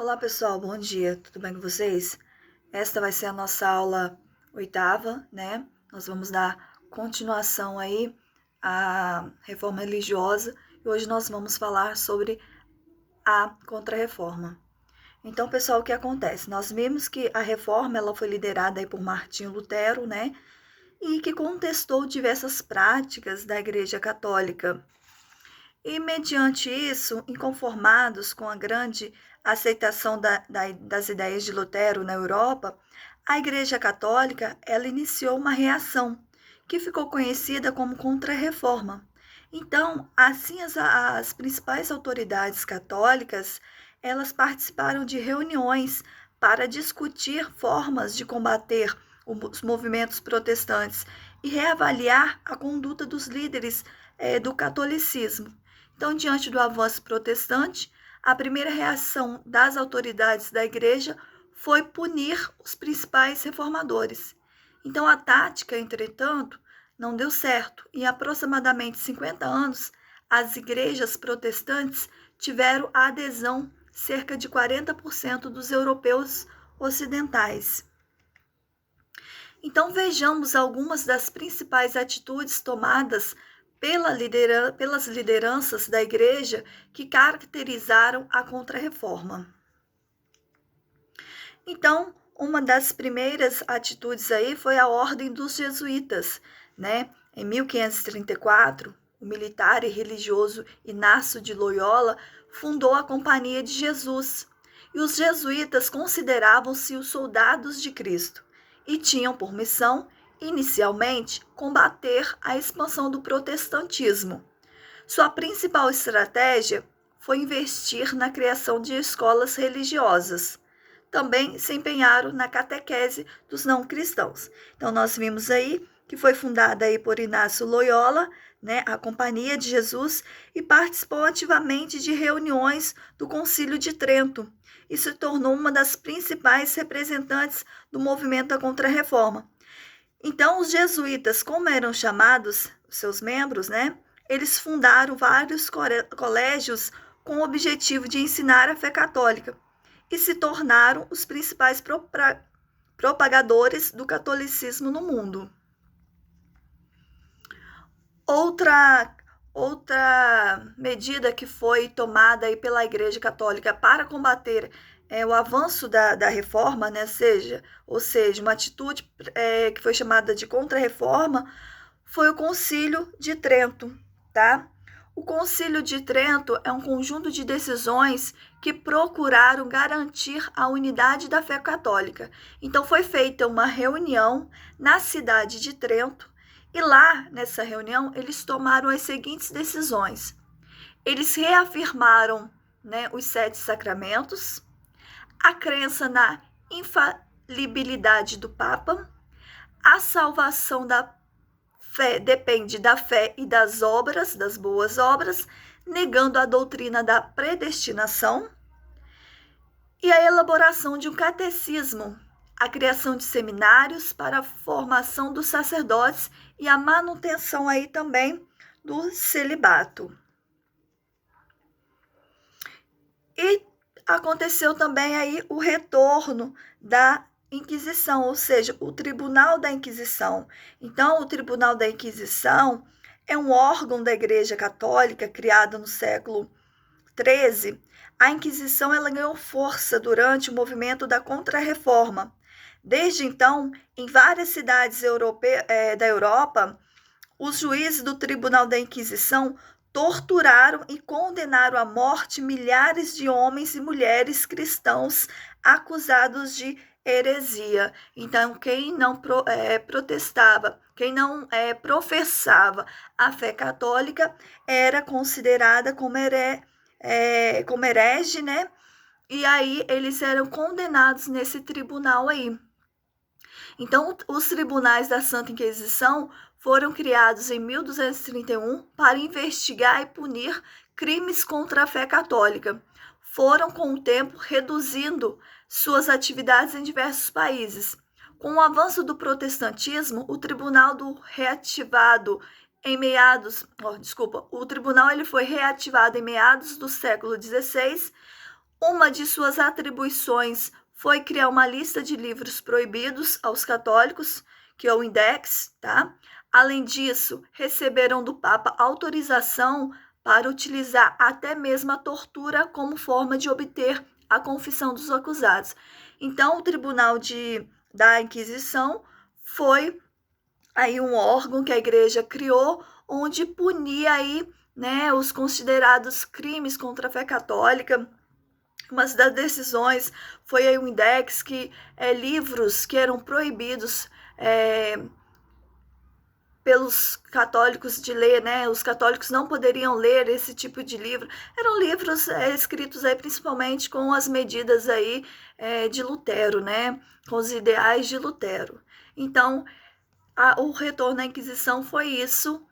Olá pessoal, bom dia, tudo bem com vocês? Esta vai ser a nossa aula oitava, né? Nós vamos dar continuação aí à reforma religiosa e hoje nós vamos falar sobre a Contra-Reforma. Então, pessoal, o que acontece? Nós vimos que a reforma ela foi liderada aí por Martinho Lutero, né? E que contestou diversas práticas da Igreja Católica. E, mediante isso, inconformados com a grande aceitação das ideias de Lutero na Europa, a Igreja Católica ela iniciou uma reação, que ficou conhecida como Contra-Reforma. Então, assim, as principais autoridades católicas elas participaram de reuniões para discutir formas de combater os movimentos protestantes e reavaliar a conduta dos líderes do catolicismo. Então, diante do avanço protestante, a primeira reação das autoridades da igreja foi punir os principais reformadores. Então, a tática, entretanto, não deu certo. Em aproximadamente 50 anos, as igrejas protestantes tiveram a adesão cerca de 40% dos europeus ocidentais. Então, vejamos algumas das principais atitudes tomadas pelas lideranças da igreja que caracterizaram a Contra-Reforma. Então, uma das primeiras atitudes aí foi a Ordem dos Jesuítas, né? Em 1534, o militar e religioso Inácio de Loyola fundou a Companhia de Jesus, e os jesuítas consideravam-se os soldados de Cristo e tinham por missão, inicialmente, combater a expansão do protestantismo. Sua principal estratégia foi investir na criação de escolas religiosas. Também se empenharam na catequese dos não cristãos. Então, nós vimos aí que foi fundada aí por Inácio Loyola, né, a Companhia de Jesus, e participou ativamente de reuniões do Concílio de Trento, e se tornou uma das principais representantes do movimento da Contra-Reforma. Então, os jesuítas, como eram chamados, seus membros, né, eles fundaram vários colégios com o objetivo de ensinar a fé católica e se tornaram os principais propagadores do catolicismo no mundo. Outra medida que foi tomada aí pela Igreja Católica para combater o avanço da reforma, né, ou seja, uma atitude que foi chamada de Contra-Reforma, foi o Concílio de Trento, tá? O Concílio de Trento é um conjunto de decisões que procuraram garantir a unidade da fé católica. Então, foi feita uma reunião na cidade de Trento e lá, nessa reunião, eles tomaram as seguintes decisões. Eles reafirmaram, né, os 7 sacramentos, a crença na infalibilidade do Papa, a salvação da fé depende da fé e das obras, das boas obras, negando a doutrina da predestinação, e a elaboração de um catecismo, a criação de seminários para a formação dos sacerdotes e a manutenção aí também do celibato. E aconteceu também aí o retorno da Inquisição, ou seja, o Tribunal da Inquisição. Então, o Tribunal da Inquisição é um órgão da Igreja Católica criado no século XIII. A Inquisição ela ganhou força durante o movimento da Contra-Reforma. Desde então, em várias cidades da Europa, os juízes do Tribunal da Inquisição torturaram e condenaram à morte milhares de homens e mulheres cristãos acusados de heresia. Então, quem não protestava, quem não professava a fé católica, era considerada como herege, né? E aí eles eram condenados nesse tribunal aí. Então, os tribunais da Santa Inquisição foram criados em 1231 para investigar e punir crimes contra a fé católica. Foram, com o tempo, reduzindo suas atividades em diversos países. Com o avanço do protestantismo, o tribunal o tribunal ele foi reativado em meados do século XVI, Uma de suas atribuições foi criar uma lista de livros proibidos aos católicos, que é o Index, tá? Além disso, receberam do Papa autorização para utilizar até mesmo a tortura como forma de obter a confissão dos acusados. Então, o Tribunal da Inquisição foi aí um órgão que a igreja criou, onde punia aí, né, os considerados crimes contra a fé católica. Uma das decisões foi aí o Index, que livros que eram proibidos pelos católicos de ler, né? Os católicos não poderiam ler esse tipo de livro. Eram livros escritos aí principalmente com as medidas aí de Lutero, né? Com os ideais de Lutero. Então, o retorno à Inquisição foi isso,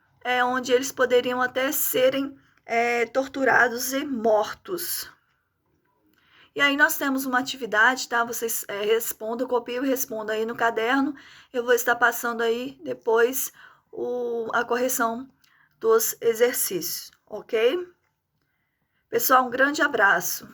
onde eles poderiam até serem torturados e mortos. E aí nós temos uma atividade, tá? Vocês respondam, copiem e respondam aí no caderno. Eu vou estar passando aí depois a correção dos exercícios, ok? Pessoal, um grande abraço.